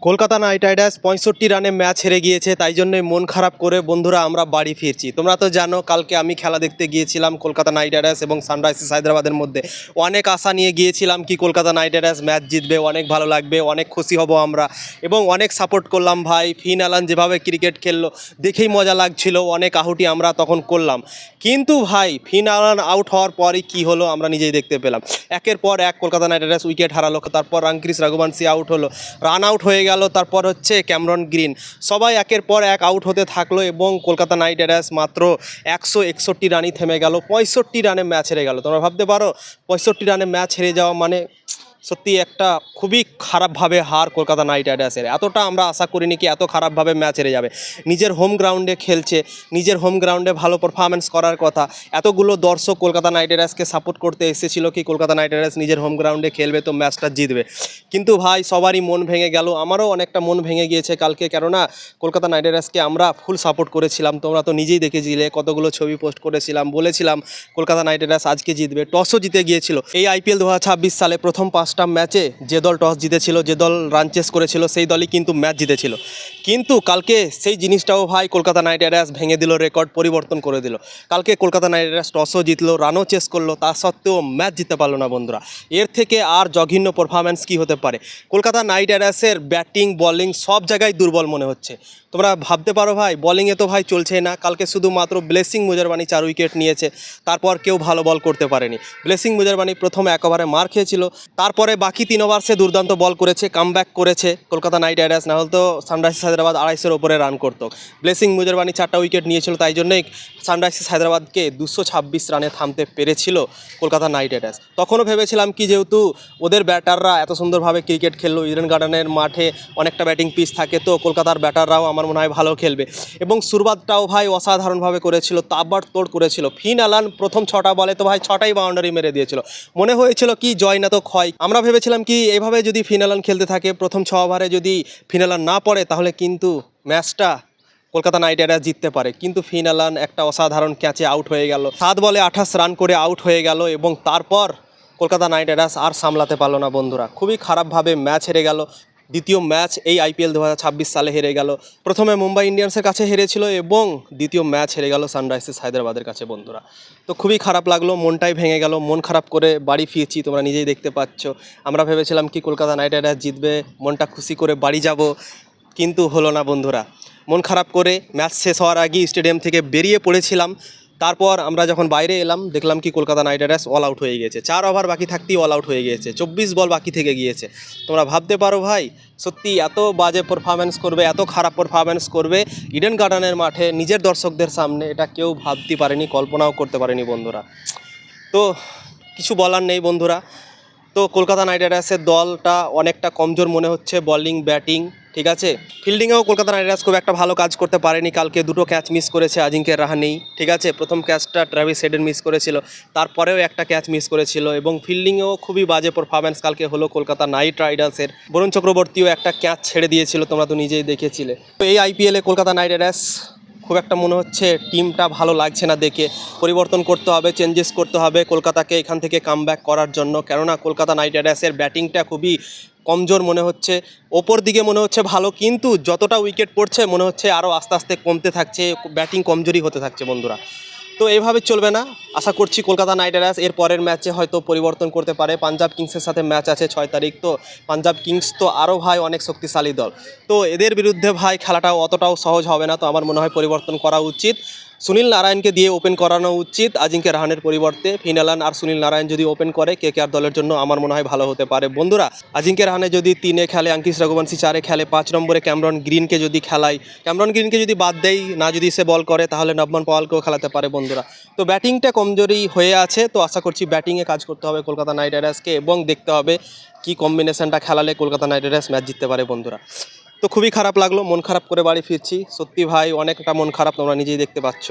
Kolkata night Riders ৬৫ রানে match হেরে গিয়েছে, তাই জন্যই মন খারাপ করে বন্ধুরা আমরা বাড়ি ফিরছি। তোমরা তো জানো কালকে আমি খেলা দেখতে গিয়েছিলাম কলকাতা নাইট রাইডার্স এবং সানরাইজার্স হায়দ্রাবাদের মধ্যে। অনেক আশা নিয়ে গিয়েছিলাম কি কলকাতা নাইট রাইডার্স ম্যাচ জিতবে, অনেক ভালো লাগবে, অনেক খুশি হব আমরা এবং অনেক সাপোর্ট করলাম ভাই। ফিন অ্যালান যেভাবে ক্রিকেট খেললো দেখেই মজা লাগছিল, অনেক আহুতি আমরা তখন করলাম। কিন্তু ভাই ফিন অ্যালান আউট হওয়ার পরই কী হলো আমরা নিজেই দেখতে পেলাম। একের পর এক কলকাতা নাইট রাইডার্স উইকেট হারালো, তারপর রামক্রিস রঘুবংশী আউট হলো, রান আউট হয়ে গেল, তারপর হচ্ছে ক্যামেরন গ্রিন, সবাই একের পর এক আউট হতে থাকলো এবং কলকাতা নাইট রাইডার্স মাত্র ১৬১ রানই থেমে গেল। ৬৫ রানে ম্যাচ হেরে গেল। তোমরা ভাবতে পারো ৬৫ রানে ম্যাচ হেরে যাওয়া মানে সত্যি একটা খুবই খারাপভাবে হার কলকাতা নাইট রাইডার্সের। এতটা আমরা আশা করিনি কি এত খারাপভাবে ম্যাচ হেরে যাবে। নিজের হোম গ্রাউন্ডে খেলছে, নিজের হোম গ্রাউন্ডে ভালো পারফরমেন্স করার কথা। এতগুলো দর্শক কলকাতা নাইট রাইডার্সকে সাপোর্ট করতে এসেছিল কি কলকাতা নাইট রাইডার্স নিজের হোম গ্রাউন্ডে খেলবে তো ম্যাচটা জিতবে। কিন্তু ভাই সবারই মন ভেঙে গেল, আমারও অনেকটা মন ভেঙে গিয়েছে কালকে, কেননা কলকাতা নাইট রাইডার্সকে আমরা ফুল সাপোর্ট করেছিলাম। তোমরা তো নিজেই দেখেছিলে, কতগুলো ছবি পোস্ট করেছিলাম, বলেছিলাম কলকাতা নাইট রাইডার্স আজকে জিতবে। টসও জিতে গিয়েছিল। এই আইপিএল ২০২৬ সালে প্রথম 5টা ম্যাচে যে দল টস জিতেছিল, যে দল রান চেস করেছিল সেই দলই কিন্তু ম্যাচ জিতেছিল। কিন্তু কালকে সেই জিনিসটাও ভাই কলকাতা নাইট রাইডার্স ভেঙে দিল, রেকর্ড পরিবর্তন করে দিল। কালকে কলকাতা নাইট রাইডার্স টসও জিতলো, রানও চেস করলো, তা সত্ত্বেও ম্যাচ জিততে পারলো না বন্ধুরা। এর থেকে আর জঘন্য পারফরম্যান্স কী হতে পারে। কলকাতা নাইট রাইডার্সের ব্যাটিং বলিং সব জায়গায় দুর্বল মনে হচ্ছে। তোমরা ভাবতে পারো ভাই বলিংয়ে তো ভাই চলছেই না। কালকে শুধুমাত্র ব্লেসিং মুজারবানি 4 উইকেট নিয়েছে, তারপর কেউ ভালো বল করতে পারেনি। ব্লেসিং মুজারবানি প্রথম 1 ওভারে মার খেয়েছিল, তারপরে বাকি 3 ওভার সে দুর্দান্ত বল করেছে, কামব্যাক করেছে কলকাতা নাইট রাইডার্স। না হলে তো সানরাইজার্স হায়দ্রাবাদ 250-এর ওপরে রান করতো। ব্লেসিং মুজারবানি 4টা উইকেট নিয়েছিল, তাই জন্যই সানরাইজার্স হায়দ্রাবাদকে 226 রানে থামতে পেরেছিল কলকাতা নাইট রাইডার্স। তখনও ভেবেছিলাম কি যেহেতু ওদের ব্যাটাররা এত সুন্দরভাবে ক্রিকেট খেললো, ইডেন গার্ডেনের মাঠে অনেকটা ব্যাটিং পিচ থাকে, তো কলকাতার ব্যাটাররাও আমার মনে হয় ভালো খেলবে। এবং শুরুয়াতটাও ভাই অসাধারণভাবে করেছিল, তাবড়তোড় করেছিল। ফিন অ্যালান প্রথম 6টা বলে তো ভাই 6টাই বাউন্ডারি মেরে দিয়েছিল। মনে হয়েছিল কি জয় না তো ক্ষয়। আমরা ভেবেছিলাম কি এভাবে যদি ফিন অ্যালান খেলতে থাকে, প্রথম 6 ওভারে যদি ফিন অ্যালান না পড়ে তাহলে কিন্তু ম্যাচটা কলকাতা নাইট রাইডার্স জিততে পারে। কিন্তু ফিন অ্যালান একটা অসাধারণ ক্যাচে আউট হয়ে গেল, 7 বলে 28 রান করে আউট হয়ে গেল এবং তারপর কলকাতা নাইট রাইডার্স আর সামলাতে পারলো না বন্ধুরা। খুবই খারাপভাবে ম্যাচ হেরে গেল। দ্বিতীয় ম্যাচ এই আইপিএল ২০২৬ সালে হেরে গেল। প্রথমে মুম্বাই ইন্ডিয়ান্সের কাছে হেরেছিল এবং দ্বিতীয় ম্যাচ হেরে গেল সানরাইজার্স হায়দ্রাবাদের কাছে বন্ধুরা। তো খুবই খারাপ লাগলো, মনটাই ভেঙে গেল। মন খারাপ করে বাড়ি ফিরছি, তোমরা নিজেই দেখতে পাচ্ছ। আমরা ভেবেছিলাম কি কলকাতা নাইট রাইডার্স জিতবে, মনটা খুশি করে বাড়ি যাব, কিন্তু হলো না বন্ধুরা। মন খারাপ করে ম্যাচ শেষ হওয়ার আগেই স্টেডিয়াম থেকে বেরিয়ে পড়েছিলাম। তারপর আমরা যখন বাইরে এলাম দেখলাম কি Kolkata night Riders all out হয়ে গিয়েছে। 4 ওভার বাকি থাকতেই অল আউট হয়ে গিয়েছে, 24 বল বাকি থেকে গিয়েছে। তোমরা ভাবতে পারো ভাই সত্যি এত বাজে পারফরম্যান্স করবে, এত খারাপ পারফরম্যান্স করবে ইডেন গার্ডেনের মাঠে নিজের দর্শকদের সামনে, এটা কেউ ভাবতে পারেনি, কল্পনাও করতে পারেনি বন্ধুরা। তো কিছু বলার নেই বন্ধুরা। তো কলকাতা নাইট রাইডার্সের দলটা অনেকটা কমজোর মনে হচ্ছে, বোলিং ব্যাটিং ঠিক আছে। ফিল্ডিংয়েও কলকাতা নাইট রাইডার্স খুব একটা ভালো কাজ করতে পারেনি। কালকে 2টো ক্যাচ মিস করেছে আজিঙ্কে রাহানে, ঠিক আছে। প্রথম ক্যাচটা ট্র্যাভিস হেডেন মিস করেছিল, তারপরেও একটা ক্যাচ মিস করেছিল এবং ফিল্ডিংয়েও খুবই বাজে পারফরম্যান্স কালকে হলো কলকাতা নাইট রাইডার্সের। বরুণ চক্রবর্তীও একটা ক্যাচ ছেড়ে দিয়েছিল, তোমরা তো নিজেই দেখেছিলে। তো এই আইপিএলে কলকাতা নাইট রাইডার্স খুব একটা মনে হচ্ছে টিমটা ভালো লাগছে না দেখে। পরিবর্তন করতে হবে, চেঞ্জেস করতে হবে কলকাতাকে এখান থেকে কামব্যাক করার জন্য, কেননা কলকাতা নাইট রাইডার্সের ব্যাটিংটা খুবই কমজোর মনে হচ্ছে। ওপর দিকে মনে হচ্ছে ভালো, কিন্তু যতটা উইকেট পড়ছে মনে হচ্ছে আরও আস্তে আস্তে কমতে থাকছে, ব্যাটিং কমজোরি হতে থাকছে বন্ধুরা। তো এভাবে চলবে না। আশা করছি কলকাতা নাইট রাইডার্স এর পরের ম্যাচে হয়তো পরিবর্তন করতে পারে। পাঞ্জাব কিংসের সাথে ম্যাচ আছে 6 তারিখ। তো পাঞ্জাব কিংস তো আরও ভাই অনেক শক্তিশালী দল, তো এদের বিরুদ্ধে ভাই খেলাটাও অতটাও সহজ হবে না। তো আমার মনে হয় পরিবর্তন করা উচিত, সুনীল নারায়ণকে দিয়ে ওপেন করানো উচিত আজিঙ্কে রাহানের পরিবর্তে। ফিন অ্যালান আর সুনীল নারায়ণ যদি ওপেন করে কেকেআর দলের জন্য আমার মনে হয় ভালো হতে পারে বন্ধুরা। আজিঙ্কে রাহানে যদি 3-এ খেলে, আঙ্কিশ রঘুবংশী 4-এ খেলে, 5 নম্বরে ক্যামেরন গ্রিনকে যদি খেলায়, ক্যামেরন গ্রিনকে যদি বাদ দেয়, না যদি সে বল করে, তাহলে নবমান পাওয়ালকেও খেলাতে পারে বন্ধুরা। তো ব্যাটিংটা কমজোরি হয়ে আছে, তো আশা করছি ব্যাটিংয়ে কাজ করতে হবে কলকাতা নাইট রাইডার্সকে এবং দেখতে হবে কি কম্বিনেশনটা খেলালে কলকাতা নাইট রাইডার্স ম্যাচ জিততে পারে বন্ধুরা। তো খুবই খারাপ লাগলো, মন খারাপ করে বাড়ি ফিরছি। সত্যি ভাই অনেকটা মন খারাপ, তোমরা নিজেই দেখতে পাচ্ছ।